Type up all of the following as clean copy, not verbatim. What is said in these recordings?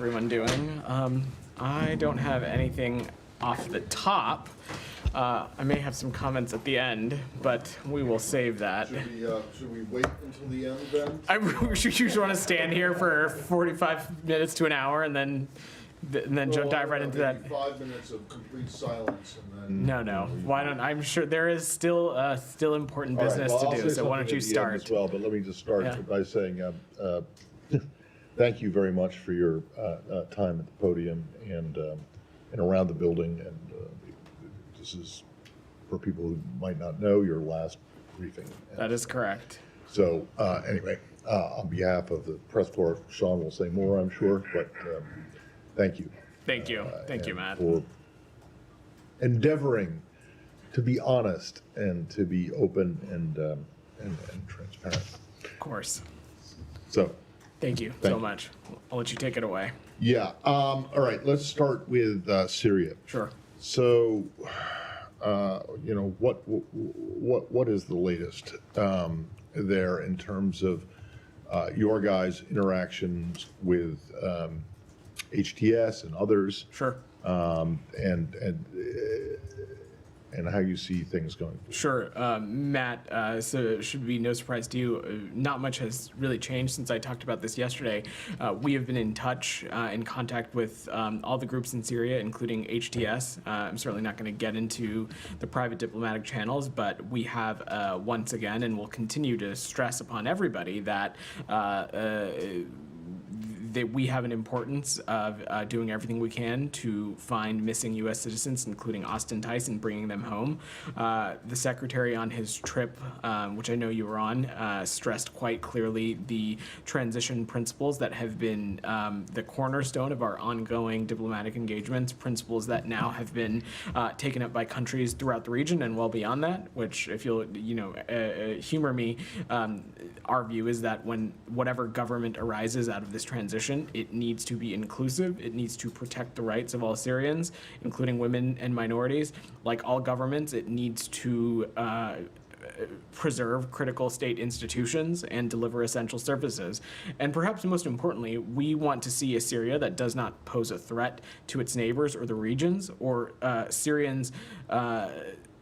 everyone doing? I don't have anything off the top. I may have some comments at the end, but we will save that. Should we wait until the end then? You just want to stand here for 45 minutes to an hour and then dive right into that? 5 minutes of complete silence and then. No. Why don't? I'm sure there is still important business All right, well, to I'll do. say So why don't something you at the end start? as well, but let me just start Yeah. by saying thank you very much for your time at the podium and around the building. And this is, for people who might not know, your last briefing. That is correct. So anyway, on behalf of the press corps, Sean will say more, I'm sure, but thank you. Thank you, Matt. For endeavoring to be honest and to be open and transparent. Of course. So. Thank you so much. I'll let you take it away. Yeah. All right. Let's start with Syria. Sure. So, what is the latest there in terms of your guys' interactions with HTS and others? Sure. And how you see things going forward. Sure. Matt, so it should be no surprise to you, not much has really changed since I talked about this yesterday. We have been in touch, in contact with all the groups in Syria, including HTS. I'm certainly not going to get into the private diplomatic channels, but we have once again, and will continue to stress upon everybody that that we have an importance of doing everything we can to find missing U.S. citizens, including Austin Tice, and bringing them home. The Secretary on his trip, which I know you were on, stressed quite clearly the transition principles that have been the cornerstone of our ongoing diplomatic engagements, principles that now have been taken up by countries throughout the region and well beyond that, which, if you'll humor me, our view is that when whatever government arises out of this transition, it needs to be inclusive. It needs to protect the rights of all Syrians, including women and minorities. Like all governments, it needs to preserve critical state institutions and deliver essential services. And perhaps most importantly, we want to see a Syria that does not pose a threat to its neighbors or the regions, or Syrians,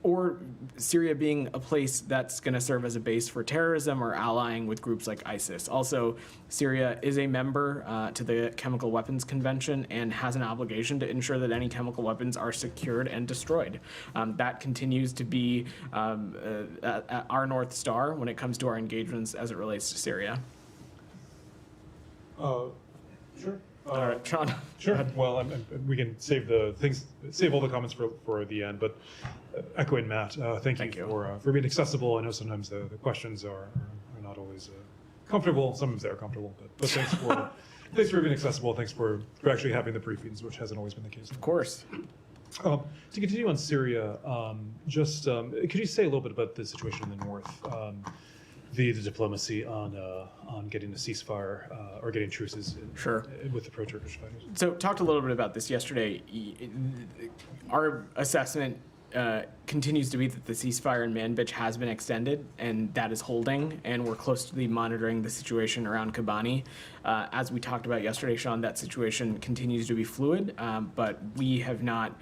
or Syria being a place that's going to serve as a base for terrorism or allying with groups like ISIS. Also, Syria is a member to the Chemical Weapons Convention and has an obligation to ensure that any chemical weapons are secured and destroyed. That continues to be our North Star when it comes to our engagements as it relates to Syria. Sure. All right, Sean. Sure. Well, we can save all the comments for the end. But echoing Matt, thank you for being accessible. I know sometimes the questions are not always comfortable. Sometimes they're comfortable, but thanks for being accessible. Thanks for actually having the briefings, which hasn't always been the case. Of course. To continue on Syria, could you say a little bit about the situation in the north? The diplomacy on getting a ceasefire or getting truces with the pro-Turkish fighters. So talked a little bit about this yesterday. Our assessment continues to be that the ceasefire in Manbij has been extended, and that is holding, and we're closely monitoring the situation around Kobani. As we talked about yesterday, Sean, that situation continues to be fluid, but we have not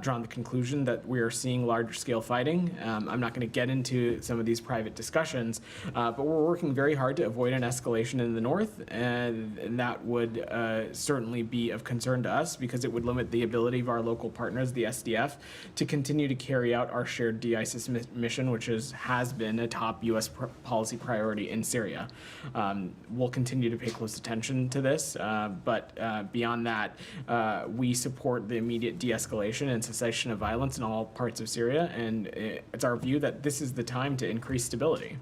drawn the conclusion that we are seeing large-scale fighting. I'm not going to get into some of these private discussions, but we're working very hard to avoid an escalation in the north, and that would certainly be of concern to us because it would limit the ability of our local partners, the SDF, to continue to carry out our shared de-ISIS mission, which has been a top U.S. policy priority in Syria. We'll continue to pay close attention to this, but beyond that, we support the immediate de-escalation and cessation of violence in all parts of Syria, and it's our view that this is the time to increase stability.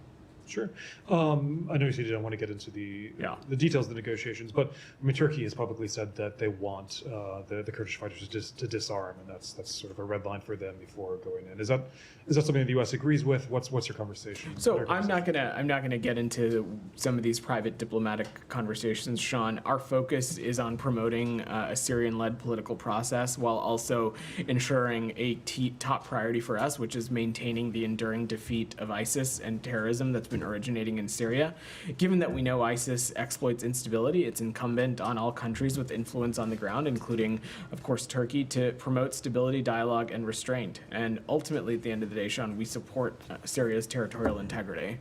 Sure. I know you said you don't want to get into the details of the negotiations, but I mean, Turkey has publicly said that they want the Kurdish fighters to disarm, and that's sort of a red line for them before going in. Is that something the U.S. agrees with? What's your conversation? So I'm not gonna get into some of these private diplomatic conversations, Sean. Our focus is on promoting a Syrian-led political process while also ensuring a top priority for us, which is maintaining the enduring defeat of ISIS and terrorism that's been recruitment originating in Syria. Given that we know ISIS exploits instability, it's incumbent on all countries with influence on the ground, including, of course, Turkey, to promote stability, dialogue, and restraint. And ultimately, at the end of the day, Sean, we support Syria's territorial integrity.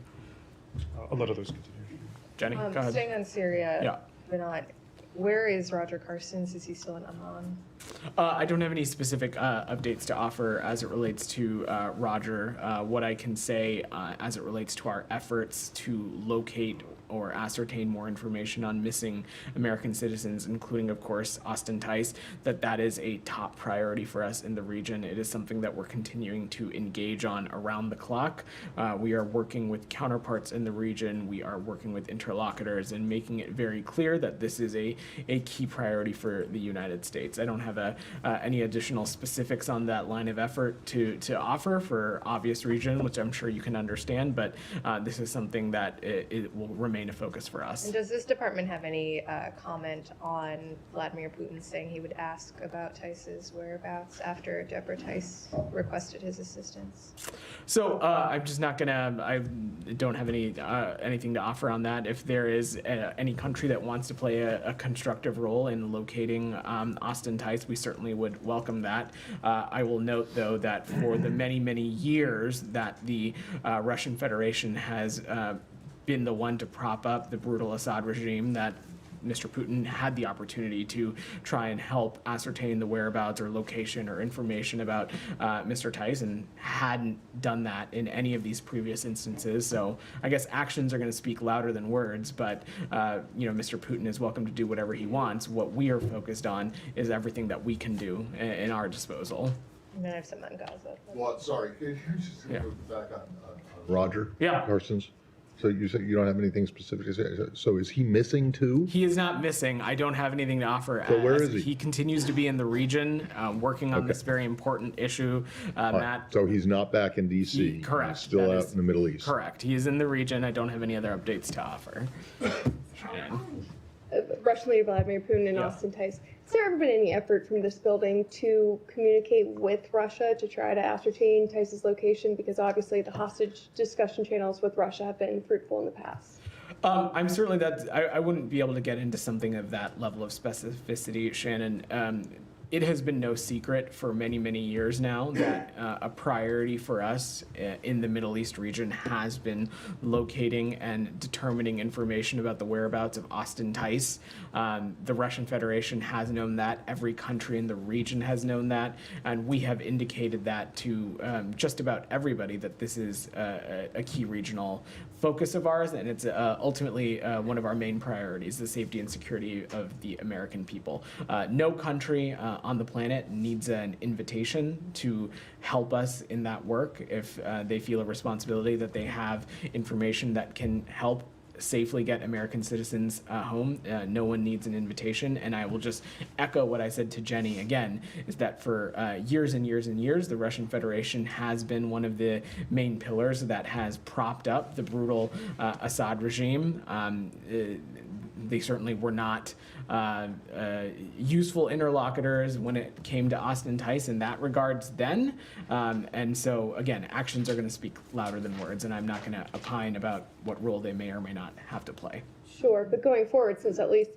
I'll let others continue. Jenny, go ahead. Staying on Syria, Yeah. Vedant, where is Roger Carstens? Is he still in Amman? I don't have any specific updates to offer as it relates to Roger. What I can say as it relates to our efforts to locate or ascertain more information on missing American citizens, including, of course, Austin Tice, that is a top priority for us in the region. It is something that we're continuing to engage on around the clock. We are working with counterparts in the region. We are working with interlocutors and making it very clear that this is a key priority for the United States. I don't have any additional specifics on that line of effort to offer for obvious reason, which I'm sure you can understand, but this is something that it will remain a focus for us. And does this department have any comment on Vladimir Putin saying he would ask about Tice's whereabouts after Deborah Tice requested his assistance? So I'm just not gonna. I don't have anything to offer on that. If there is any country that wants to play a constructive role in locating Austin Tice, we certainly would welcome that. I will note, though, that for the many years that the Russian Federation has been the one to prop up the brutal Assad regime, that Mr. Putin had the opportunity to try and help ascertain the whereabouts or location or information about Mr. Tice, and hadn't done that in any of these previous instances. So I guess actions are going to speak louder than words, but Mr. Putin is welcome to do whatever he wants. What we are focused on is everything that we can do in our disposal. And then I have some on Gaza. Well, sorry, could you just Yeah. move back on? Roger? Yeah. Carstens? So you said you don't have anything specific to say. So is he missing too? He is not missing. I don't have anything to offer. So where as is he? He continues to be in the region, working on Okay. this very important issue. All right, Matt, so he's not back in DC? correct. He's still That out is in the Middle East? correct. He is in the region. I don't have any other updates to offer. Shannon. Russian leader Vladimir Putin and Yeah. Austin Tice. Has there ever been any effort from this building to communicate with Russia to try to ascertain Tice's location? Because obviously the hostage discussion channels with Russia have been fruitful in the past. I'm certainly that I wouldn't be able to get into something of that level of specificity, Shannon. It has been no secret for many years now that a priority for us in the Middle East region has been locating and determining information about the whereabouts of Austin Tice. The Russian Federation has known that. Every country in the region has known that. And we have indicated that to just about everybody that this is a key regional focus of ours, and it's ultimately one of our main priorities, the safety and security of the American people. No country on the planet needs an invitation to help us in that work if they feel a responsibility that they have information that can help safely get American citizens home. No one needs an invitation. And I will just echo what I said to Jenny again, is that for years and years, the Russian Federation has been one of the main pillars that has propped up the brutal Assad regime. They certainly were not useful interlocutors when it came to Austin Tice in that regards then. And so, again, actions are going to speak louder than words, and I'm not going to opine about what role they may or may not have to play. Sure, but going forward, since at least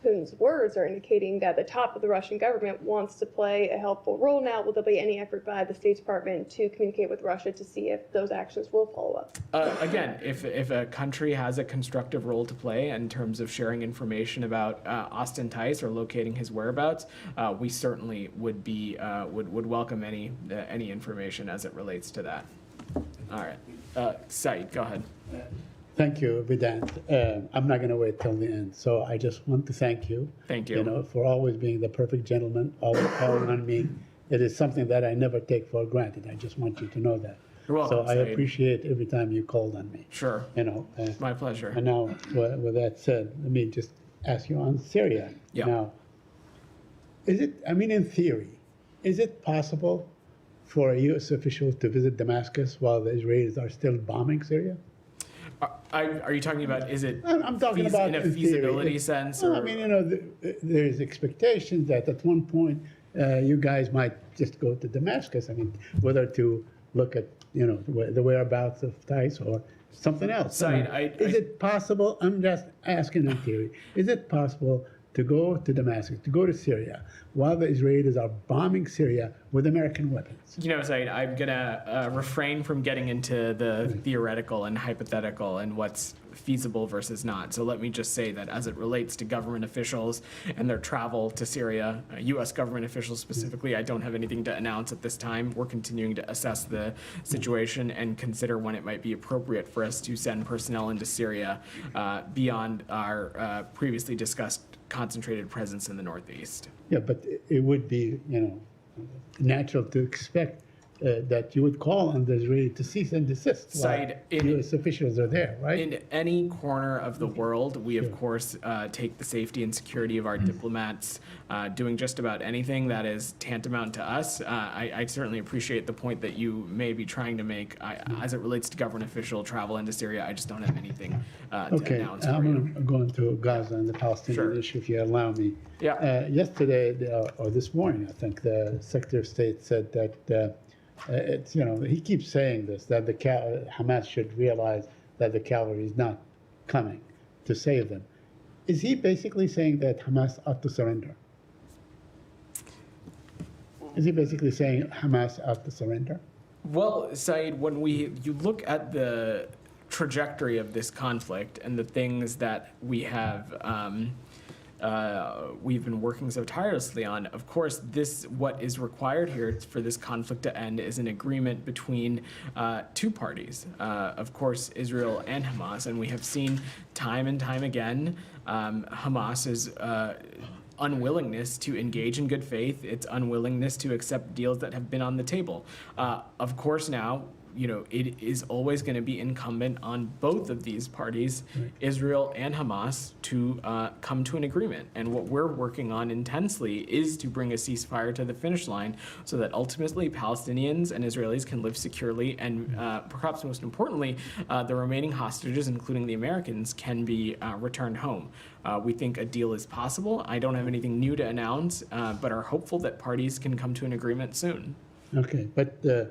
Putin's words are indicating that the top of the Russian government wants to play a helpful role now, will there be any effort by the State Department to communicate with Russia to see if those actions will follow up? Again, if a country has a constructive role to play in terms of sharing information about Austin Tice or locating his whereabouts, we certainly would be would welcome any information as it relates to that. All right, Said, go ahead. Thank you, Vedant. I'm not going to wait till the end, so I just want to thank you. Thank you. You know, for always being the perfect gentleman, always calling on me. It is something that I never take for granted. I just want you to know that. You're welcome, So I Said. appreciate every time you called on me. Sure. You know. My pleasure. And now, with that said, let me just ask you on Syria. Yeah. Now, in theory, is it possible for a U.S. official to visit Damascus while the Israelis are still bombing Syria? Are you talking about, is it I'm talking about in a in feasibility theory. sense? No, Or? I mean, there's expectations that at one point you guys might just go to Damascus. I mean, whether to look at, the whereabouts of Tice or something else. Said, Is it possible, I'm just asking in theory, is it possible to go to Damascus, to go to Syria, while the Israelis are bombing Syria with American weapons? You know, Said, I'm gonna refrain from getting into the theoretical and hypothetical and what's feasible versus not. So let me just say that as it relates to government officials and their travel to Syria, U.S. government officials specifically, I don't have anything to announce at this time. We're continuing to assess the situation and consider when it might be appropriate for us to send personnel into Syria beyond our previously discussed concentrated presence in the Northeast. Yeah, but it would be, natural to expect that you would call on the Israeli to cease and desist while Said, U.S. officials are there, right? In any corner of the world, we of course take the safety and security of our diplomats doing just about anything that is tantamount to us. I certainly appreciate the point that you may be trying to make. As it relates to government official travel into Syria, I just don't have anything to Okay, announce for you. I'm going to go into Gaza and the Palestinian Sure. issue, if you allow me. Yeah. Yesterday, or this morning, I think, the Secretary of State said that it's, he keeps saying this, that the Hamas should realize that the cavalry is not coming to save them. Is he basically saying that Hamas ought to surrender? Is he basically saying Hamas ought to surrender? Well, Said, when you look at the trajectory of this conflict and the things that we have we've been working so tirelessly on, of course, what is required here for this conflict to end is an agreement between two parties, of course, Israel and Hamas. And we have seen time and time again Hamas's unwillingness to engage in good faith, its unwillingness to accept deals that have been on the table. Of course, now, it is always going to be incumbent on both of these parties, Israel and Hamas, to come to an agreement. And what we're working on intensely is to bring a ceasefire to the finish line so that ultimately Palestinians and Israelis can live securely, and perhaps most importantly, the remaining hostages, including the Americans, can be returned home. We think a deal is possible. I don't have anything new to announce, but are hopeful that parties can come to an agreement soon. Okay, but the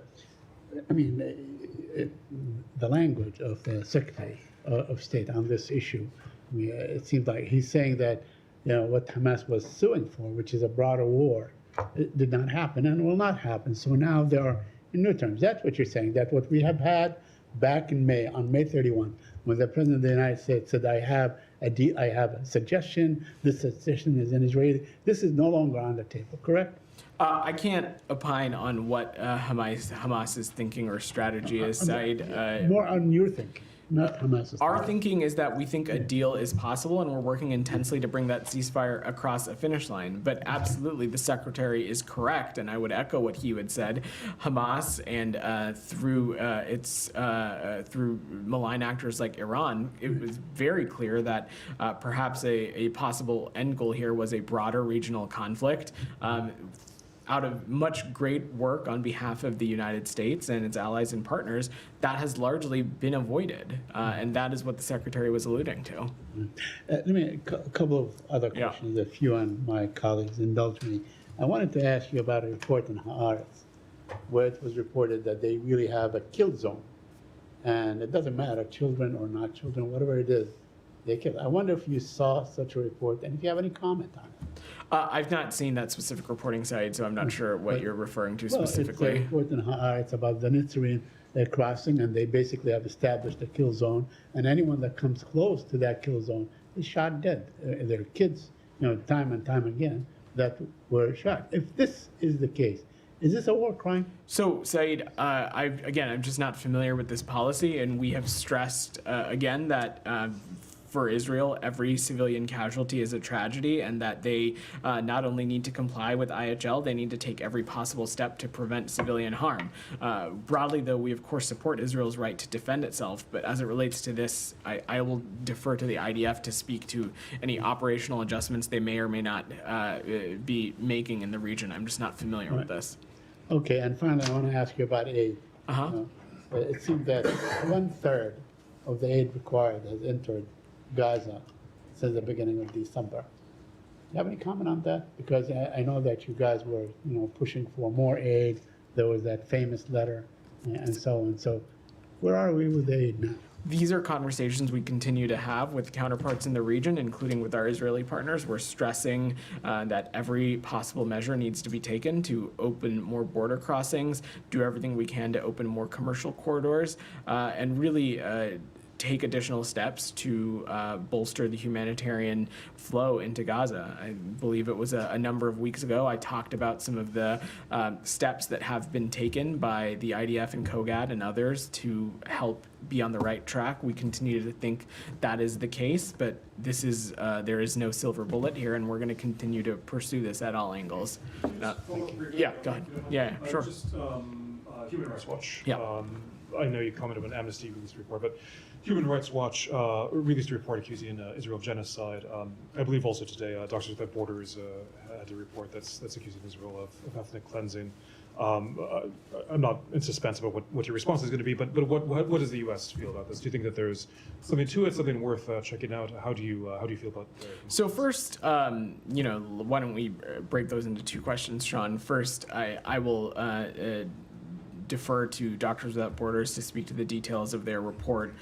language of the Secretary of State on this issue, it seems like he's saying that, what Hamas was suing for, which is a broader war, it did not happen and will not happen. So now they are in new terms. That's what you're saying, that what we have had back in May, on May 31, when the President of the United States said, I have a suggestion, this suggestion is an Israeli, this is no longer on the table, correct? I can't opine on what Hamas's thinking or strategy is, Said. More on your thinking, not Hamas's. Our thinking is that we think a deal is possible, and we're working intensely to bring that ceasefire across a finish line. But absolutely, the Secretary is correct, and I would echo what he had said. Hamas, and through malign actors like Iran, it was very clear that perhaps a possible end goal here was a broader regional conflict. Out of much great work on behalf of the United States and its allies and partners, that has largely been avoided, and that is what the Secretary was alluding to. Let me, a couple of other questions, if you and my colleagues indulge me. I wanted to ask you about a report in Haaretz, where it was reported that they really have a kill zone, and it doesn't matter, children or not children, whatever it is, they kill. I wonder if you saw such a report, and if you have any comment on it. I've not seen that specific reporting site, so I'm not sure what you're referring to specifically. It's a report in Haaretz about the Nitzarine crossing, and they basically have established a kill zone, and anyone that comes close to that kill zone is shot dead. There are kids, time and time again, that were shot. If this is the case, is this a war crime? So, Said, I'm just not familiar with this policy, and we have stressed again that for Israel, every civilian casualty is a tragedy, and that they not only need to comply with IHL, they need to take every possible step to prevent civilian harm. Broadly, though, we of course support Israel's right to defend itself, but as it relates to this, I will defer to the IDF to speak to any operational adjustments they may or may not be making in the region. I'm just not familiar with this. Okay, and finally, I want to ask you about aid. It seems that 1/3 of the aid required has entered Gaza since the beginning of December. Do you have any comment on that? Because I know that you guys were, pushing for more aid. There was that famous letter and so on. So where are we with aid now? These are conversations we continue to have with counterparts in the region, including with our Israeli partners. We're stressing that every possible measure needs to be taken to open more border crossings, do everything we can to open more commercial corridors, and really take additional steps to bolster the humanitarian flow into Gaza. I believe it was a number of weeks ago I talked about some of the steps that have been taken by the IDF and COGAD and others to help be on the right track. We continue to think that is the case, but this is there is no silver bullet here, and we're going to continue to pursue this at all angles. Yeah, go ahead. Yeah, sure. Just Human Rights Watch. Yeah. I know you commented on Amnesty released a report, but Human Rights Watch released a report accusing Israel of genocide. I believe also today Doctors Without Borders had a report that's accusing Israel of ethnic cleansing. I'm not in suspense about what your response is going to be, but what does the U.S. feel about this? Do you think that there's something to it, something worth checking out? How do you feel about it? So first, why don't we break those into two questions, Sean? First, I will defer to Doctors Without Borders to speak to the details of their report.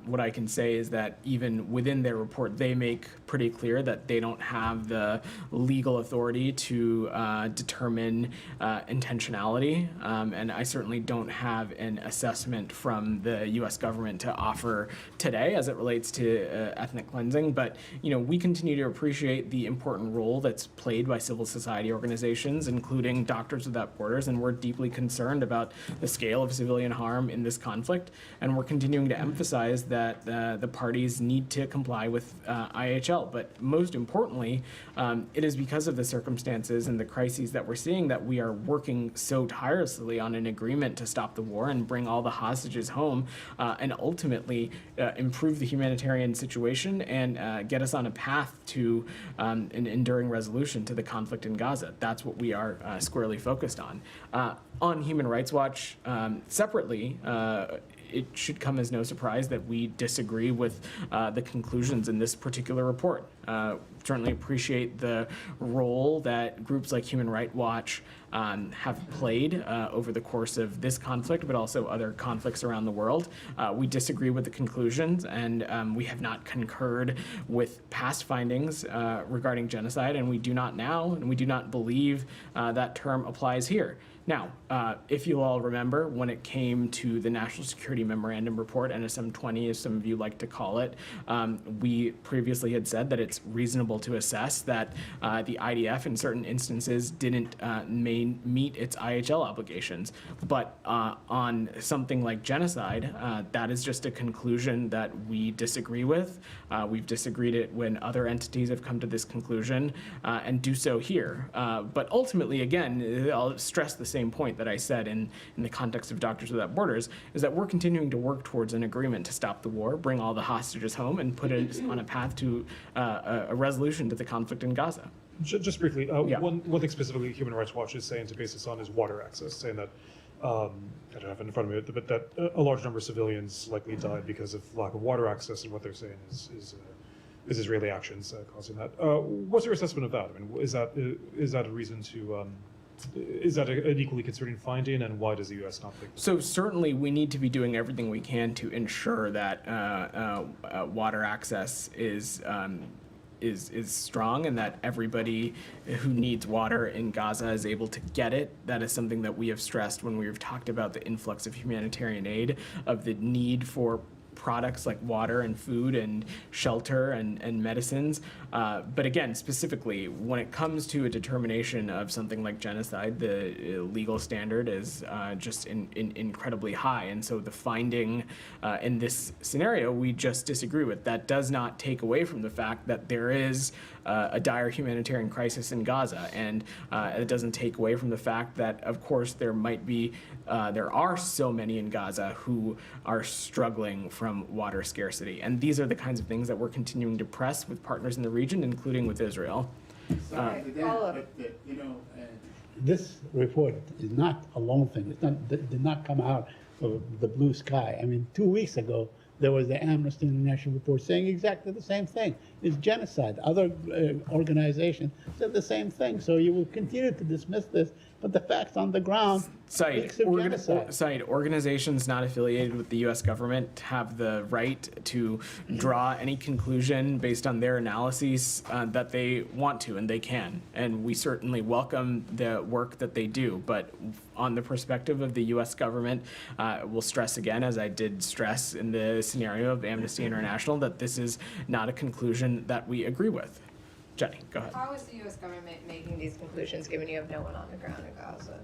What I can say is that even within their report, they make pretty clear that they don't have the legal authority to determine intentionality, and I certainly don't have an assessment from the U.S. government to offer today as it relates to ethnic cleansing. But we continue to appreciate the important role that's played by civil society organizations, including Doctors Without Borders, and we're deeply concerned about the scale of civilian harm in this conflict, and we're continuing to emphasize that the parties need to comply with IHL. But most importantly, it is because of the circumstances and the crises that we're seeing that we are working so tirelessly on an agreement to stop the war and bring all the hostages home, and ultimately improve the humanitarian situation and get us on a path to an enduring resolution to the conflict in Gaza. That's what we are squarely focused on. On Human Rights Watch, separately, it should come as no surprise that we disagree with the conclusions in this particular report. Certainly appreciate the role that groups like Human Rights Watch have played over the course of this conflict, but also other conflicts around the world. We disagree with the conclusions, and we have not concurred with past findings regarding genocide, and we do not now, and we do not believe that term applies here. Now, if you all remember, when it came to the National Security Memorandum Report, NSM 20, as some of you like to call it, we previously had said that it's reasonable to assess that the IDF in certain instances didn't meet its IHL obligations. But on something like genocide, that is just a conclusion that we disagree with. We've disagreed it when other entities have come to this conclusion, and do so here. But ultimately, again, I'll stress the same point that I said in the context of Doctors Without Borders, is that we're continuing to work towards an agreement to stop the war, bring all the hostages home, and put it on a path to a resolution to the conflict in Gaza. Just briefly, one thing specifically Human Rights Watch is saying to base this on is water access, saying that, I don't have it in front of me, but that a large number of civilians likely died because of lack of water access, and what they're saying is Israeli actions causing that. What's your assessment of that? I mean, is that a reason to... is that an equally concerning finding, and why does the U.S. not think? So certainly we need to be doing everything we can to ensure that water access is strong, and that everybody who needs water in Gaza is able to get it. That is something that we have stressed when we've talked about the influx of humanitarian aid, of the need for products like water and food and shelter and medicines. But again, specifically, when it comes to a determination of something like genocide, the legal standard is just incredibly high. And so the finding in this scenario, we just disagree with. That does not take away from the fact that there is a dire humanitarian crisis in Gaza. And it doesn't take away from the fact that, of course, there are so many in Gaza who are struggling from water scarcity. And these are the kinds of things that we're continuing to press with partners in the region, including with Israel. This report is not a lone thing. Did not come out of the blue sky. I mean, 2 weeks ago, there was the Amnesty International report saying exactly the same thing. is genocide. Other organizations said the same thing. So you will continue to dismiss this, but the facts on the ground speaks of genocide. Organizations not affiliated with the U.S. government have the right to draw any conclusion based on their analyses that they want to, and they can. And we certainly welcome the work that they do. But on the perspective of the U.S. government, we'll stress again, as I did stress in the scenario of Amnesty International, that this is not a conclusion that we agree with. Jenny, go ahead. How is the U.S. government making these conclusions, given you have no one on the ground in Gaza?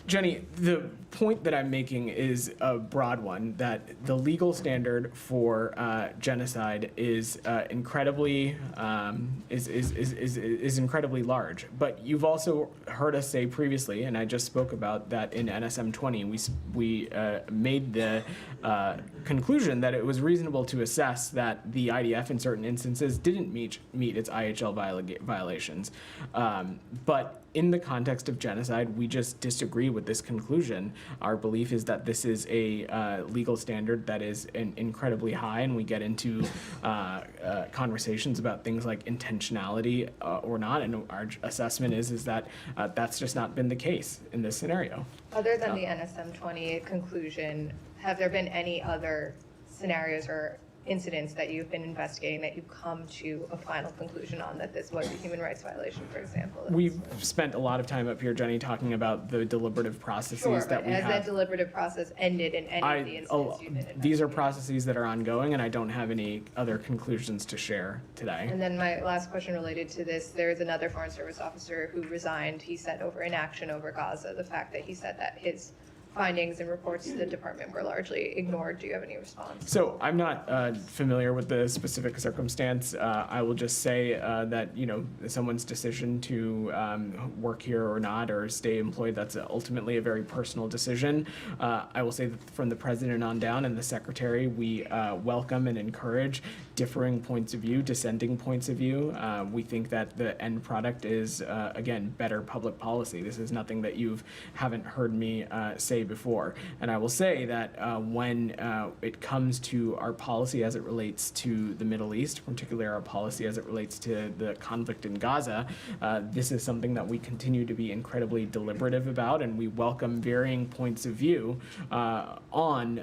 Jenny, the point that I'm making is a broad one, that the legal standard for genocide is incredibly incredibly large. But you've also heard us say previously, and I just spoke about that in NSM 20, we made the conclusion that it was reasonable to assess that the IDF in certain instances didn't meet its IHL violations. But in the context of genocide, we just disagree with this conclusion. Our belief is that this is a legal standard that is incredibly high, and we get into conversations about things like intentionality or not, and our assessment is that that's just not been the case in this scenario. Other than the NSM 20 conclusion, have there been any other scenarios or incidents that you've been investigating that you've come to a final conclusion on that this was a human rights violation, for example? We've spent a lot of time up here, Jenny, talking about the deliberative processes Sure, that but we has have. that deliberative process ended in any of the incidents you've been investigating? These are processes that are ongoing, and I don't have any other conclusions to share today. And then my last question related to this, there is another Foreign Service officer who resigned, he said, over inaction over Gaza, the fact that he said that his findings and reports to the department were largely ignored. Do you have any response? So I'm not familiar with the specific circumstance. I will just say that, someone's decision to work here or not, or stay employed, that's ultimately a very personal decision. I will say that from the president on down and the secretary, we welcome and encourage differing points of view, dissenting points of view. We think that the end product is, again, better public policy. This is nothing that you haven't heard me say before. And I will say that when it comes to our policy as it relates to the Middle East, particularly our policy as it relates to the conflict in Gaza, this is something that we continue to be incredibly deliberative about, and we welcome varying points of view on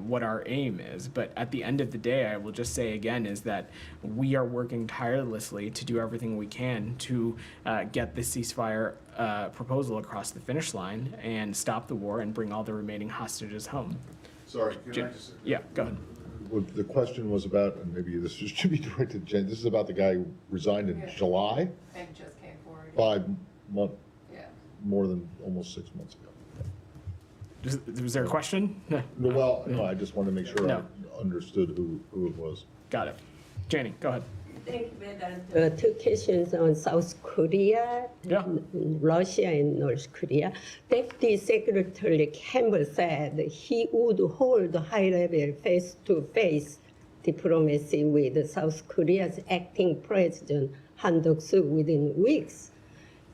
what our aim is. But at the end of the day, I will just say again is that we are working tirelessly to do everything we can to get this ceasefire proposal across the finish line and stop the war and bring all the remaining hostages home. Sorry, can I just? Yeah, go ahead. What the question was about, and maybe this should be directed to Jen, this is about the guy who resigned in July, And just came forward. 5 months, Yeah. more than almost 6 months ago. Was there a question? No. Well, no, I just wanted to make sure No. I understood who it was. Got it. Janie, go ahead. Thank you, Vedant. Two questions on South Korea, Yeah. Russia, and North Korea. Deputy Secretary Campbell said he would hold high-level face-to-face diplomacy with South Korea's acting president, Han Duck-soo, within weeks.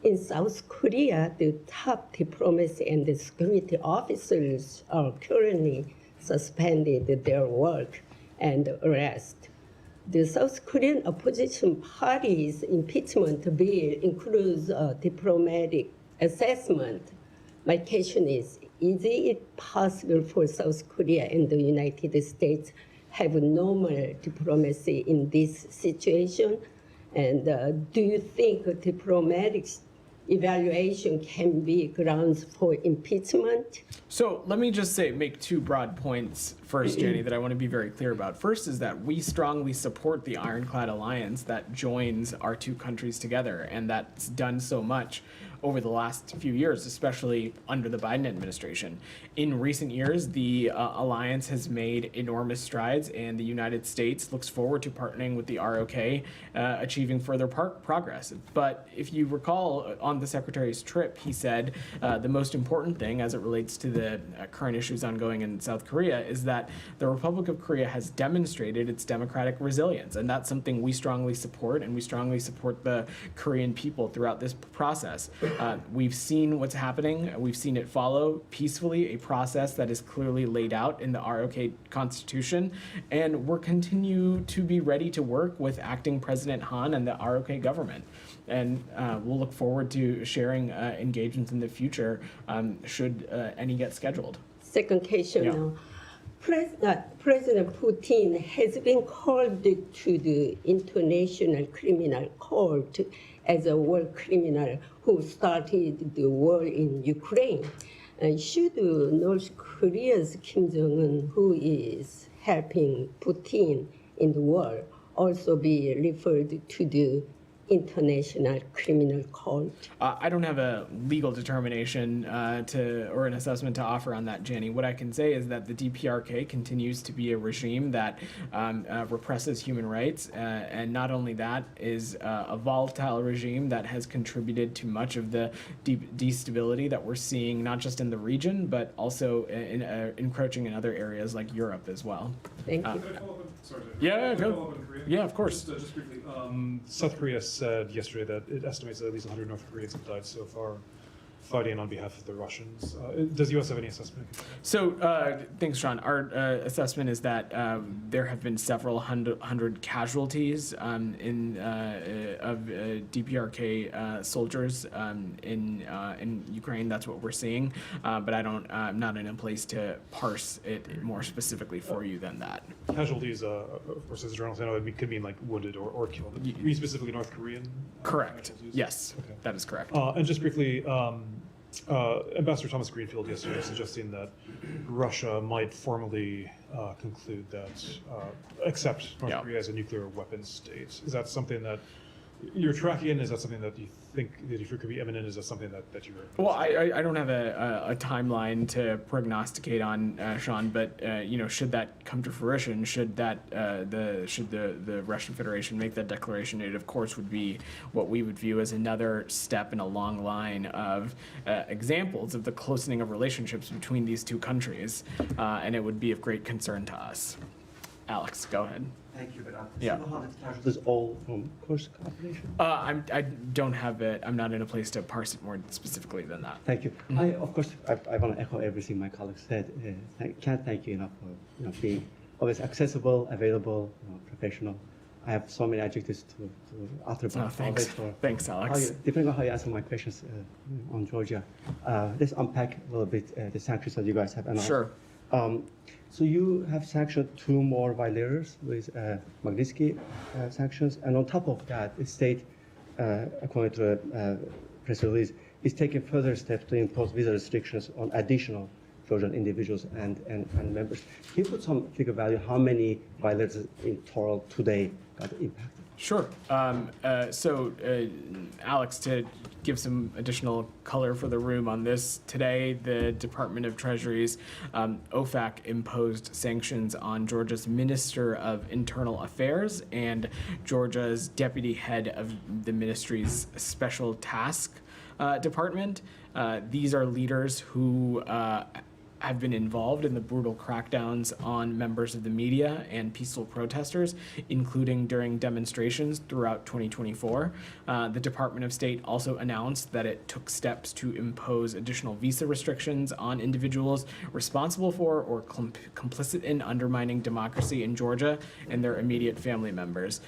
In South Korea, the top diplomacy and the security officers are currently suspended their work and arrested. The South Korean opposition party's impeachment bill includes a diplomatic assessment. My question is it possible for South Korea and the United States have normal diplomacy in this situation? And do you think diplomatic evaluation can be grounds for impeachment? So let me just make two broad points first, Jenny, that I want to be very clear about. First is that we strongly support the ironclad alliance that joins our two countries together, and that's done so much over the last few years, especially under the Biden administration. In recent years, the alliance has made enormous strides, and the United States looks forward to partnering with the ROK, achieving further progress. But if you recall, on the Secretary's trip, he said the most important thing as it relates to the current issues ongoing in South Korea is that that the Republic of Korea has demonstrated its democratic resilience, and that's something we strongly support, and we strongly support the Korean people throughout this process. We've seen what's happening. We've seen it follow peacefully a process that is clearly laid out in the ROK Constitution, and we're continue to be ready to work with acting President Han and the ROK government. And we'll look forward to sharing engagements in the future should any get scheduled. Second question Yeah. now. President Putin has been called to the International Criminal Court as a war criminal who started the war in Ukraine. Should North Korea's Kim Jong-un, who is helping Putin in the war, also be referred to the International Criminal Court? I don't have a legal determination or an assessment to offer on that, Jenny. What I can say is that the DPRK continues to be a regime that represses human rights, and not only that, is a volatile regime that has contributed to much of the destability that we're seeing, not just in the region, but also encroaching in other areas like Europe as well. Thank you. Can I follow up on- sorry, Yeah, can I go. follow up on Korea? Yeah, of course. Just briefly, South Korea said yesterday that it estimates that at least 100 North Koreans have died so far fighting on behalf of the Russians. Does the U.S. have any assessment? So, thanks, Sean. Our assessment is that there have been several hundred casualties of DPRK soldiers in Ukraine. That's what we're seeing, but I'm not in a place to parse it more specifically for you than that. Casualties, of course, as a journalist, I know it could mean like wounded or killed. Were you specifically North Korean? Correct. Casualties? Yes, Okay. that is correct. And just briefly, Ambassador Thomas Greenfield yesterday suggesting that Russia might formally conclude that accept North Yeah. Korea as a nuclear weapons state. Is that something that you're tracking? Is that something that you think that if it could be imminent? Is that something that you're? Well, I don't have a timeline to prognosticate on, Sean, but should that come to fruition, should the Russian Federation make that declaration, it of course would be what we would view as another step in a long line of examples of the closening of relationships between these two countries, and it would be of great concern to us. Alex, go ahead. Thank you, Vedant. Yeah. 700 casualties all from Kursk operation? I don't have it. I'm not in a place to parse it more specifically than that. Thank you. Of course, I want to echo everything my colleagues said. Can't thank you enough for being always accessible, available, professional. I have so many adjectives to utter. Oh, thanks. Thanks, Alex. Depending on how you answer my questions on Georgia, let's unpack a little bit the sanctions that you guys have announced. Sure. So you have sanctioned 2 more violators with Magnitsky sanctions, and on top of that, the state, according to a press release, is taking further steps to impose visa restrictions on additional Georgian individuals and members. Can you put some figure value how many violators in total today got impacted? Sure. Alex, to give some additional color for the room on this, today the Department of Treasury's OFAC imposed sanctions on Georgia's Minister of Internal Affairs and Georgia's deputy head of the ministry's special task department. These are leaders who have been involved in the brutal crackdowns on members of the media and peaceful protesters, including during demonstrations throughout 2024. The Department of State also announced that it took steps to impose additional visa restrictions on individuals responsible for or complicit in undermining democracy in Georgia and their immediate family members.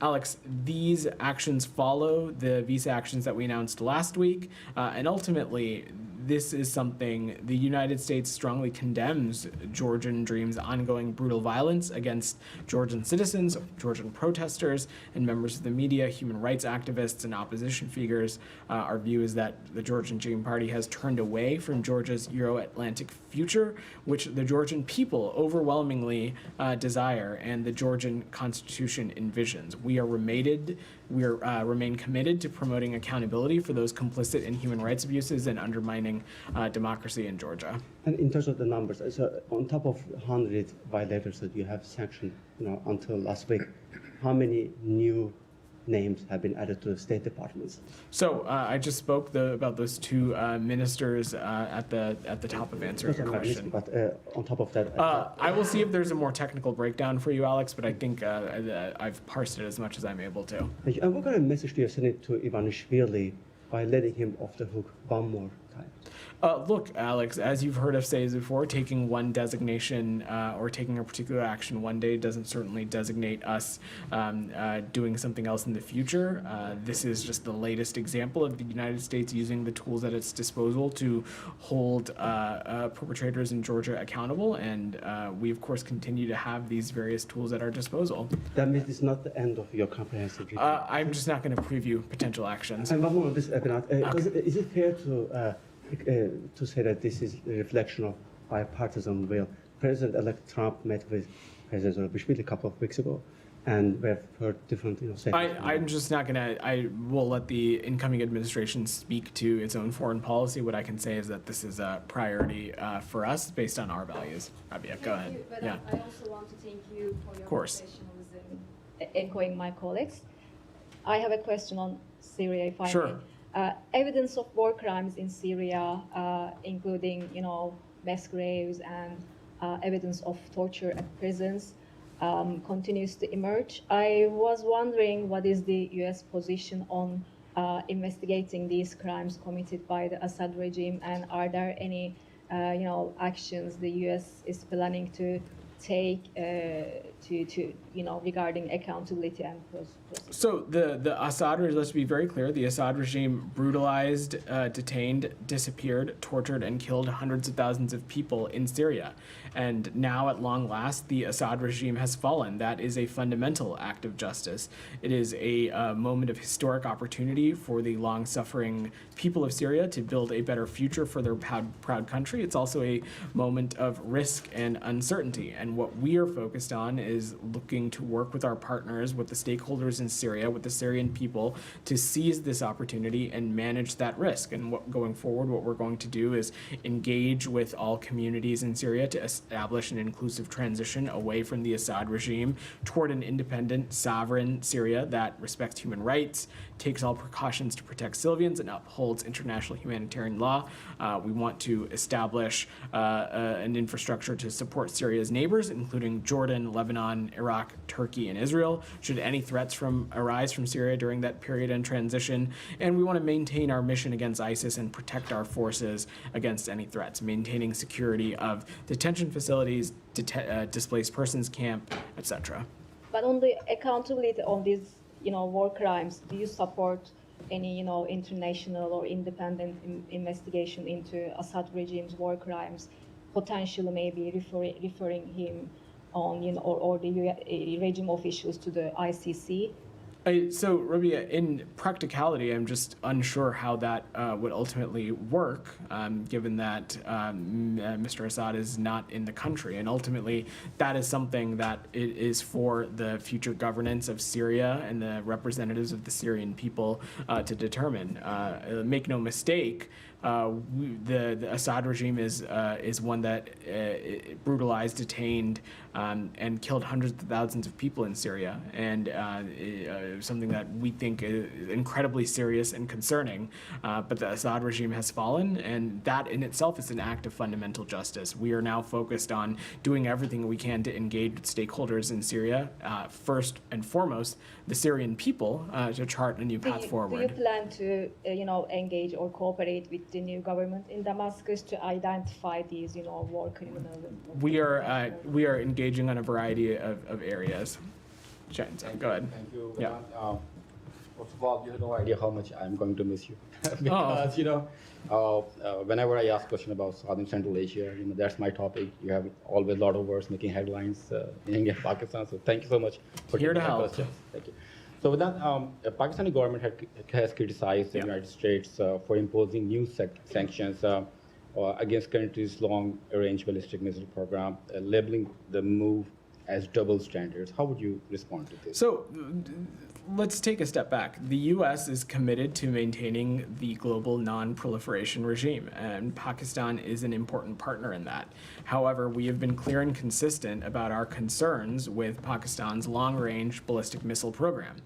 Alex, these actions follow the visa actions that we announced last week, and ultimately, this is something the United States strongly condemns Georgian Dream's ongoing brutal violence against Georgian citizens, Georgian protesters, and members of the media, human rights activists, and opposition figures. Our view is that the Georgian Dream Party has turned away from Georgia's Euro-Atlantic future, which the Georgian people overwhelmingly desire and the Georgian Constitution envisions. We remain committed to promoting accountability for those complicit in human rights abuses and undermining democracy in Georgia. And in terms of the numbers, so on top of 100 violators that you have sanctioned, until last week, how many new names have been added to the State Departments. So I just spoke about those two ministers at the top of answering your question. But on top of that, I will see if there's a more technical breakdown for you, Alex, but I think I've parsed it as much as I'm able to. and what kind of message do you send it to Ivanishvili by letting him off the hook one more time? Look, Alex, as you've heard us say before, taking one designation or taking a particular action one day doesn't certainly designate us doing something else in the future. This is just the latest example of the United States using the tools at its disposal to hold perpetrators in Georgia accountable, and we, of course, continue to have these various tools at our disposal. That means it's not the end of your comprehensive review. I'm just not going to preview potential actions. And one more on this, Vedant. Is it fair to say that this is a reflection of bipartisan will? President-elect Trump met with President Zorbaishvili a couple of weeks ago, and we've heard different, I'm just not going to, I will let the incoming administration speak to its own foreign policy. What I can say is that this is a priority for us based on our values. Rabia, go ahead. But Yeah. I also want to thank you for your course. professionalism, echoing my colleagues. I have a question on Syria, if I Sure. may. Evidence of war crimes in Syria, including, mass graves and evidence of torture at prisons, continues to emerge. I was wondering what is the U.S. position on investigating these crimes committed by the Assad regime, and are there any, actions the U.S. is planning to take regarding accountability and process? So the Assad regime, let's be very clear, the Assad regime brutalized, detained, disappeared, tortured, and killed hundreds of thousands of people in Syria. And now, at long last, the Assad regime has fallen. That is a fundamental act of justice. It is a moment of historic opportunity for the long-suffering people of Syria to build a better future for their proud country. It's also a moment of risk and uncertainty. And what we are focused on is looking to work with our partners, with the stakeholders in Syria, with the Syrian people, to seize this opportunity and manage that risk. And going forward, what we're going to do is engage with all communities in Syria to establish an inclusive transition away from the Assad regime toward an independent, sovereign Syria that respects human rights, takes all precautions to protect civilians, and upholds international humanitarian law. We want to establish an infrastructure to support Syria's neighbors, including Jordan, Lebanon, Iraq, Turkey, and Israel, should any threats arise from Syria during that period and transition. And we want to maintain our mission against ISIS and protect our forces against any threats, maintaining security of detention facilities, displaced persons camp, etc. But on the accountability on these, war crimes, do you support any, international or independent investigation into Assad regime's war crimes, potentially maybe referring him on, or the regime officials to the ICC? So, Rabia, in practicality, I'm just unsure how that would ultimately work, given that Mr. Assad is not in the country. And ultimately, that is something that it is for the future governance of Syria and the representatives of the Syrian people to determine. Make no mistake, the Assad regime is one that brutalized, detained, and killed hundreds of thousands of people in Syria, and something that we think is incredibly serious and concerning. But the Assad regime has fallen, and that in itself is an act of fundamental justice. We are now focused on doing everything we can to engage with stakeholders in Syria, first and foremost, the Syrian people, to chart a new path forward. Do you plan to, engage or cooperate with the new government in Damascus to identify these, war criminals? We are engaging on a variety of areas. Go ahead. Thank you. Yeah. First of all, you have no idea how much I'm going to miss you. Because, whenever I ask question about South and Central Asia, that's my topic. You have always a lot of words making headlines in India, Pakistan. So thank you so much for Here to taking my help. questions. Thank you. So with that, the Pakistani government has criticized the United States for imposing new sanctions against countries' long-range ballistic missile program, labeling the move as double standards. How would you respond to this? So let's take a step back. The U.S. is committed to maintaining the global non-proliferation regime, and Pakistan is an important partner in that. However, we have been clear and consistent about our concerns with Pakistan's long-range ballistic missile program.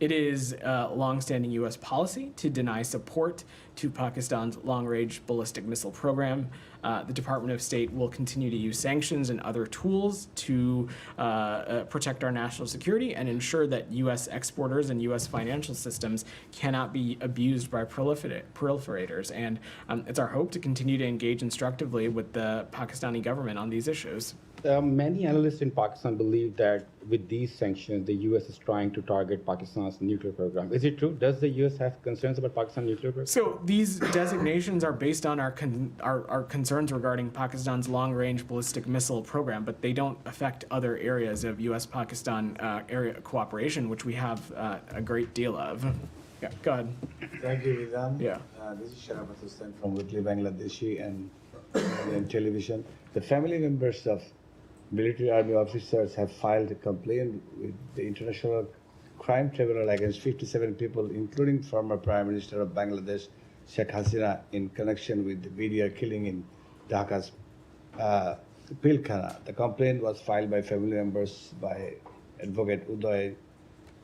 It is a long-standing U.S. policy to deny support to Pakistan's long-range ballistic missile program. The Department of State will continue to use sanctions and other tools to protect our national security and ensure that U.S. exporters and U.S. financial systems cannot be abused by proliferators. And it's our hope to continue to engage instructively with the Pakistani government on these issues. Many analysts in Pakistan believe that with these sanctions, the U.S. is trying to target Pakistan's nuclear program. Is it true? Does the U.S. have concerns about Pakistan's nuclear program? So these designations are based on our concerns regarding Pakistan's long-range ballistic missile program, but they don't affect other areas of U.S.-Pakistan area cooperation, which we have a great deal of. Yeah, go ahead. Thank you, Vedant. Yeah. This is Sharabat Hussain from Weekly Bangladeshi and television. The family members of military army officers have filed a complaint with the International Crime Tribunal against 57 people, including former Prime Minister of Bangladesh, Sheikh Hasina, in connection with the BDR killing in Dhaka's Pilkhana. The complaint was filed by family members by advocate Uday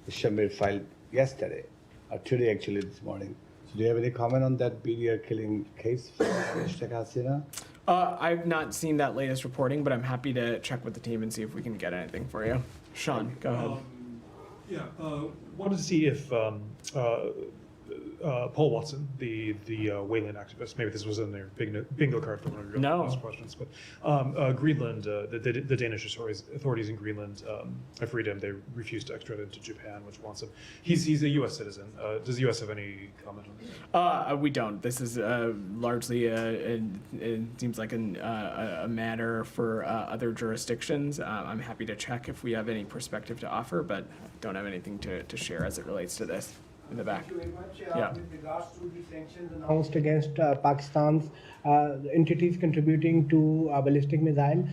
Shamir, filed yesterday, or today actually, this morning. So do you have any comment on that BDR killing case for Sheikh Hasina? I've not seen that latest reporting, but I'm happy to check with the team and see if we can get anything for you. Sean, go ahead. Wanted to see if Paul Watson, the Wayland activist, maybe this was in their bingo card for one of your last questions, but Greenland, the Danish authorities in Greenland have freed him. They refused to extradite him to Japan, which wants him. He's a U.S. citizen. Does the U.S. have any comment on this? We don't. This is largely, it seems like a matter for other jurisdictions. I'm happy to check if we have any perspective to offer, but don't have anything to share as it relates to this. In the back. Thank you very much. Yeah. With regards to the sanctions announced against Pakistan's entities contributing to ballistic missile,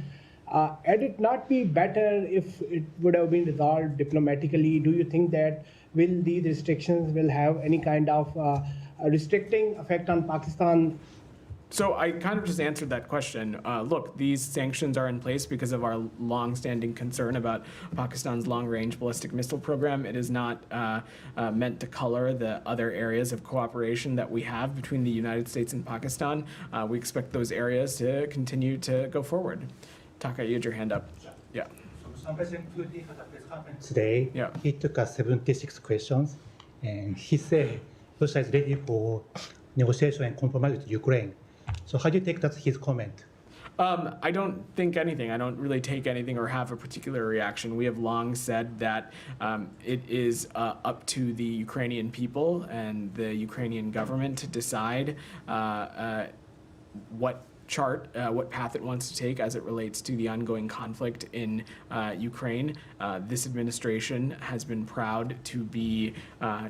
had it not be better if it would have been resolved diplomatically? Do you think that these restrictions will have any kind of restricting effect on Pakistan? So I kind of just answered that question. Look, these sanctions are in place because of our long-standing concern about Pakistan's long-range ballistic missile program. It is not meant to color the other areas of cooperation that we have between the United States and Pakistan. We expect those areas to continue to go forward. Taka, you had your hand up. Yeah. Today, Yeah. he took us 76 questions, and he said Russia is ready for negotiation and compromise with Ukraine. So how do you take that his comment? I don't think anything. I don't really take anything or have a particular reaction. We have long said that it is up to the Ukrainian people and the Ukrainian government to decide what path it wants to take as it relates to the ongoing conflict in Ukraine. This administration has been proud to be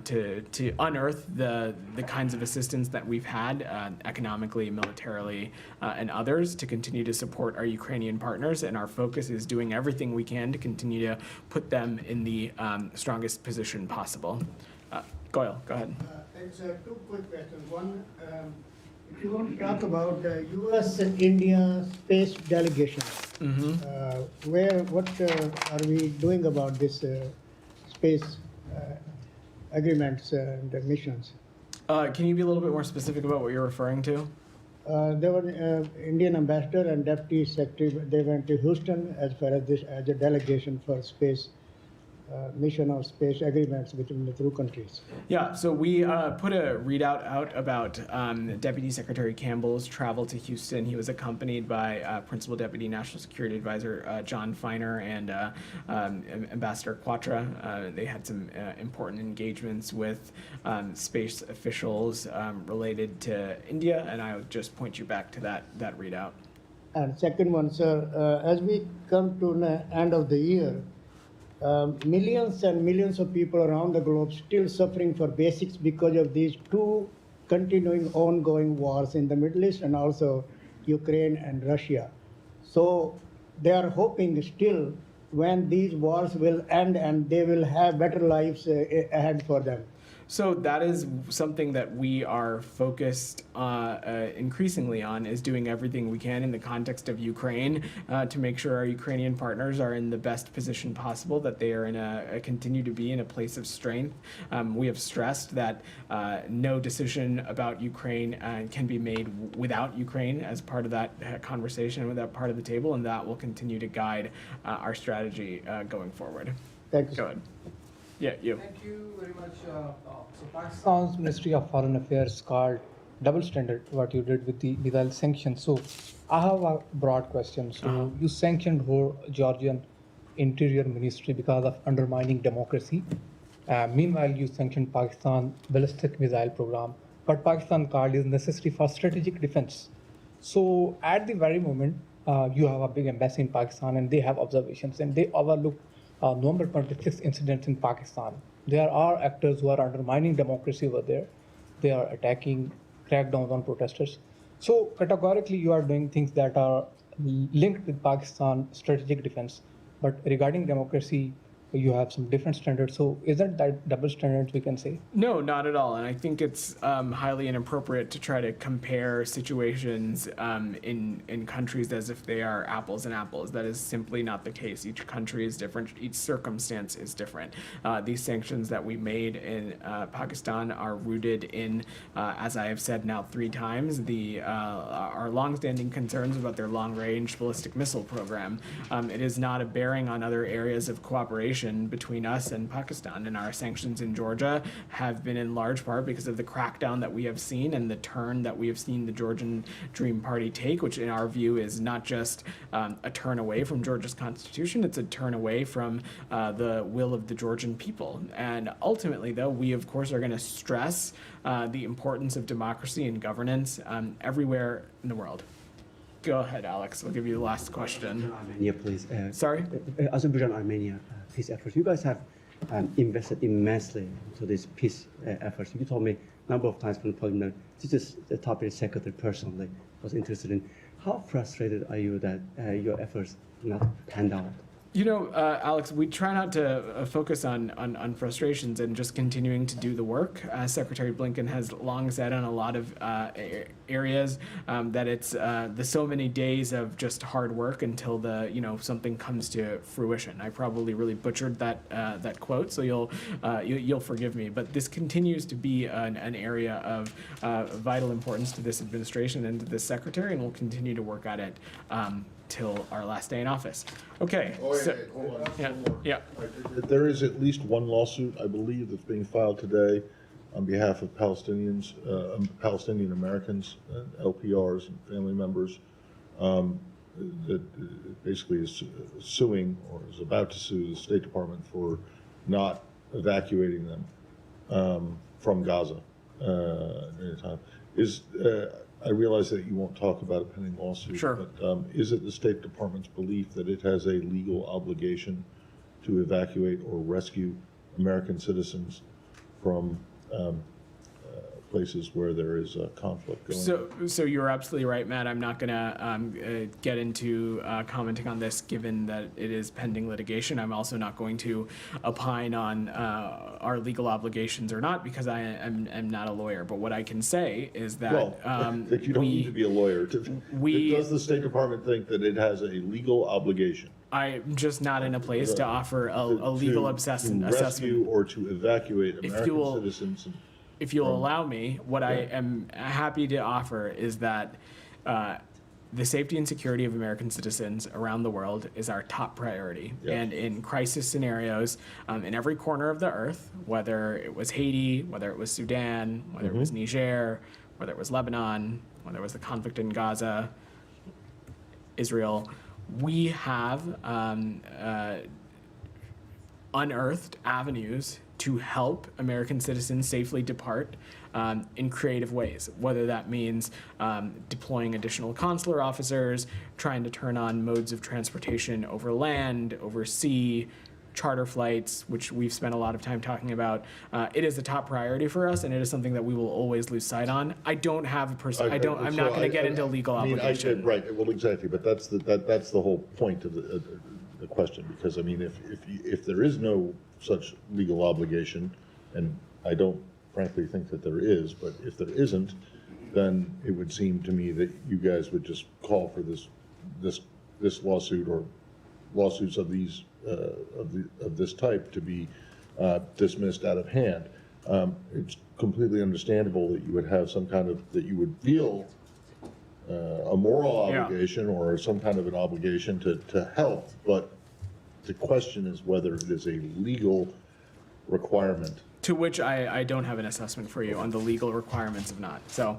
to unearth the kinds of assistance that we've had economically, militarily, and others to continue to support our Ukrainian partners. And our focus is doing everything we can to continue to put them in the strongest position possible. Goyle, go ahead. Thanks. Two quick questions. One, if you want to talk about U.S. and India space delegation, what are we doing about this space agreements and missions? Can you be a little bit more specific about what you're referring to? There were Indian ambassador and deputy secretary. They went to Houston as far as this as a delegation for space mission or space agreements between the two countries. Yeah, so we put a readout out about Deputy Secretary Campbell's travel to Houston. He was accompanied by Principal Deputy National Security Advisor John Feiner and Ambassador Quatra. They had some important engagements with space officials related to India, and I would just point you back to that readout. And second one, sir, as we come to the end of the year, millions and millions of people around the globe still suffering for basics because of these two continuing ongoing wars in the Middle East and also Ukraine and Russia. So they are hoping still when these wars will end and they will have better lives ahead for them? So that is something that we are focused increasingly on, is doing everything we can in the context of Ukraine to make sure our Ukrainian partners are in the best position possible, that they are in continue to be in a place of strength. We have stressed that no decision about Ukraine can be made without Ukraine as part of that conversation, without part of the table, and that will continue to guide our strategy going forward. Thank you. Go ahead. Yeah, you. Thank you very much. So Pakistan's Ministry of Foreign Affairs called double standard what you did with the missile sanctions. So I have a broad question. So you sanctioned whole Georgian Interior Ministry because of undermining democracy. Meanwhile, you sanctioned Pakistan ballistic missile program, but Pakistan called is necessary for strategic defense. So at the very moment, you have a big embassy in Pakistan and they have observations and they overlook November 26 incidents in Pakistan. There are actors who are undermining democracy over there. They are attacking crackdowns on protesters. So categorically, you are doing things that are linked with Pakistan strategic defense. But regarding democracy, you have some different standards. So isn't that double standards, we can say? No, not at all. And I think it's highly inappropriate to try to compare situations in countries as if they are apples and apples. That is simply not the case. Each country is different. Each circumstance is different. These sanctions that we made in Pakistan are rooted in, as I have said now 3 times, our longstanding concerns about their long-range ballistic missile program. It is not a bearing on other areas of cooperation between us and Pakistan, and our sanctions in Georgia have been in large part because of the crackdown that we have seen and the turn that we have seen the Georgian Dream Party take, which in our view is not just a turn away from Georgia's constitution, it's a turn away from the will of the Georgian people. And ultimately, though, we of course are going to stress the importance of democracy and governance everywhere in the world. Go ahead, Alex. I'll give you the last question. Armenia, please. Sorry? Azerbaijan, Armenia peace efforts. You guys have invested immensely into these peace efforts. You told me a number of times from the podium that this is the topic the secretary personally was interested in. How frustrated are you that your efforts not panned out? You know, Alex, we try not to focus on frustrations and just continuing to do the work. Secretary Blinken has long said on a lot of areas that it's the so many days of just hard work until something comes to fruition. I probably really butchered that quote, so you'll forgive me. But this continues to be an area of vital importance to this administration and to this secretary, and we'll continue to work at it till our last day in office. Okay. Hold on. Yeah. There is at least one lawsuit, I believe, that's being filed today on behalf of Palestinians, Palestinian Americans, LPRs and family members, that basically is suing or is about to sue the State Department for not evacuating them from Gaza at any time. I realize that you won't talk about a pending lawsuit. Sure. But is it the State Department's belief that it has a legal obligation to evacuate or rescue American citizens from places where there is a conflict going on? So you're absolutely right, Matt. I'm not going to get into commenting on this, given that it is pending litigation. I'm also not going to opine on our legal obligations or not, because I am not a lawyer. But what I can say is that that you don't need to be a lawyer. Does the State Department think that it has a legal obligation? I'm just not in a place to offer a legal assessment. To rescue or to evacuate American citizens. If you'll allow me, what I am happy to offer is that the safety and security of American citizens around the world is our top priority. Yes. And in crisis scenarios, in every corner of the earth, whether it was Haiti, whether it was Sudan, whether it was Niger, whether it was Lebanon, whether it was the conflict in Gaza, Israel, we have unearthed avenues to help American citizens safely depart in creative ways, whether that means deploying additional consular officers, trying to turn on modes of transportation over land, over sea, charter flights, which we've spent a lot of time talking about. It is a top priority for us, and it is something that we will always lose sight on. I don't have a person. I'm not going to get into legal obligation. Right. Well, exactly. But that's the whole point of the question, because I mean, if there is no such legal obligation, and I don't frankly think that there is, but if there isn't, then it would seem to me that you guys would just call for this lawsuit or lawsuits of these of this type to be dismissed out of hand. It's completely understandable that you would have some kind of, that you would feel a moral obligation or some kind of an obligation to help, but the question is whether it is a legal requirement. To which I don't have an assessment for you on the legal requirements of not. So,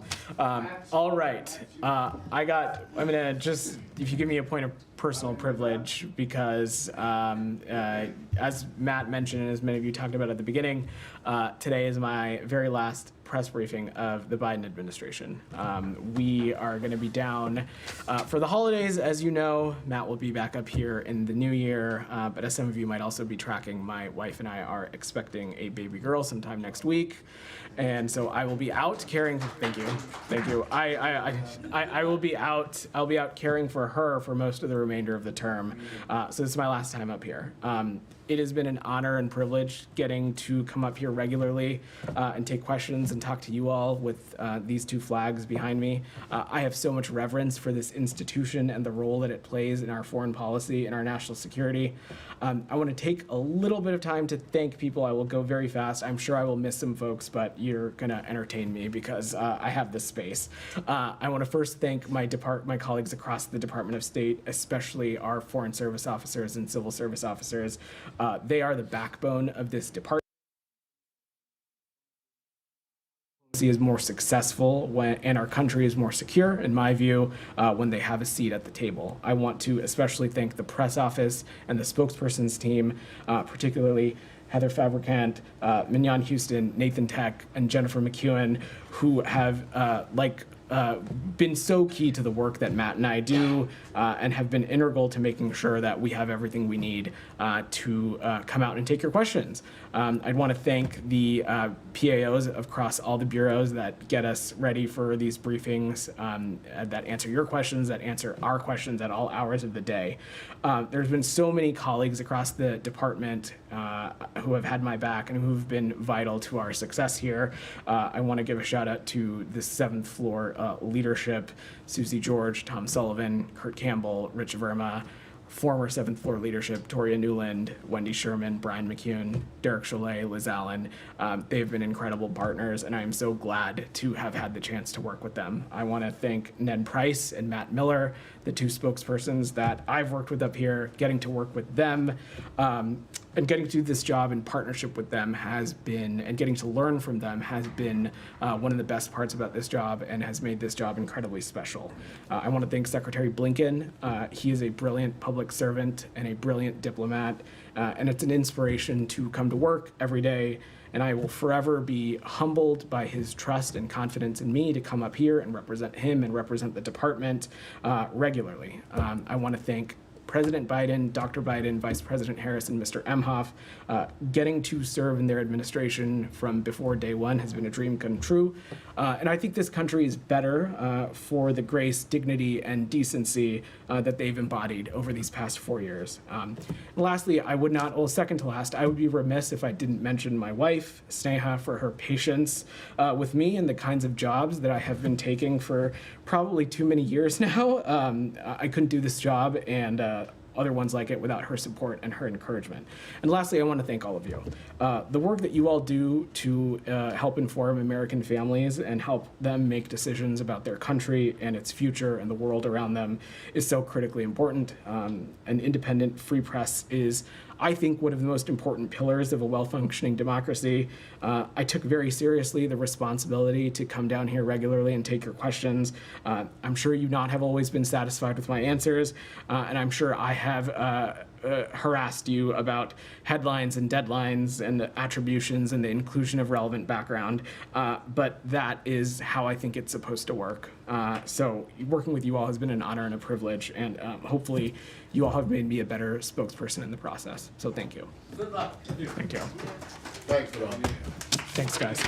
all right. I'm gonna just, if you give me a point of personal privilege, because as Matt mentioned, and as many of you talked about at the beginning, today is my very last press briefing of the Biden administration. We are going to be down for the holidays. As you know, Matt will be back up here in the new year, but as some of you might also be tracking, my wife and I are expecting a baby girl sometime next week. And so I will be out caring, thank you. I will be out, I'll be out caring for her for most of the remainder of the term. So this is my last time up here. It has been an honor and privilege getting to come up here regularly and take questions and talk to you all with these two flags behind me. I have so much reverence for this institution and the role that it plays in our foreign policy and our national security. I want to take a little bit of time to thank people. I will go very fast. I'm sure I will miss some folks, but you're going to entertain me because I have this space. I want to first thank my colleagues across the Department of State, especially our Foreign Service officers and Civil Service officers. They are the backbone of this department. Is more successful and our country is more secure, in my view, when they have a seat at the table. I want to especially thank the press office and the spokesperson's team, particularly Heather Fabricant, Mignon Houston, Nathan Tech, and Jennifer McEwen, who have been so key to the work that Matt and I do and have been integral to making sure that we have everything we need to come out and take your questions. I'd want to thank the PAOs across all the bureaus that get us ready for these briefings, that answer your questions, that answer our questions at all hours of the day. There's been so many colleagues across the department who have had my back and who've been vital to our success here. I want to give a shout out to the 7th floor leadership, Susie George, Tom Sullivan, Kurt Campbell, Rich Verma, former 7th floor leadership, Toria Newland, Wendy Sherman, Brian McCune, Derek Cholet, Liz Allen. They've been incredible partners, and I am so glad to have had the chance to work with them. I want to thank Ned Price and Matt Miller, the two spokespersons that I've worked with up here. Getting to work with them and getting to do this job in partnership with them has been, and getting to learn from them has been one of the best parts about this job and has made this job incredibly special. I want to thank Secretary Blinken. He is a brilliant public servant and a brilliant diplomat, and it's an inspiration to come to work every day. And I will forever be humbled by his trust and confidence in me to come up here and represent him and represent the department regularly. I want to thank President Biden, Dr. Biden, Vice President Harris, and Mr. Emhoff. Getting to serve in their administration from before day one has been a dream come true. And I think this country is better for the grace, dignity, and decency that they've embodied over these past 4 years. And lastly, second to last, I would be remiss if I didn't mention my wife, Sneha, for her patience with me and the kinds of jobs that I have been taking for probably too many years now. I couldn't do this job and other ones like it without her support and her encouragement. And lastly, I want to thank all of you. The work that you all do to help inform American families and help them make decisions about their country and its future and the world around them is so critically important. An independent free press is, I think, one of the most important pillars of a well-functioning democracy. I took very seriously the responsibility to come down here regularly and take your questions. I'm sure you not have always been satisfied with my answers, and I'm sure I have harassed you about headlines and deadlines and attributions and the inclusion of relevant background, but that is how I think it's supposed to work. So working with you all has been an honor and a privilege, and hopefully you all have made me a better spokesperson in the process. So thank you. Good luck. Thank you. Thanks, Vedant. Thanks, guys.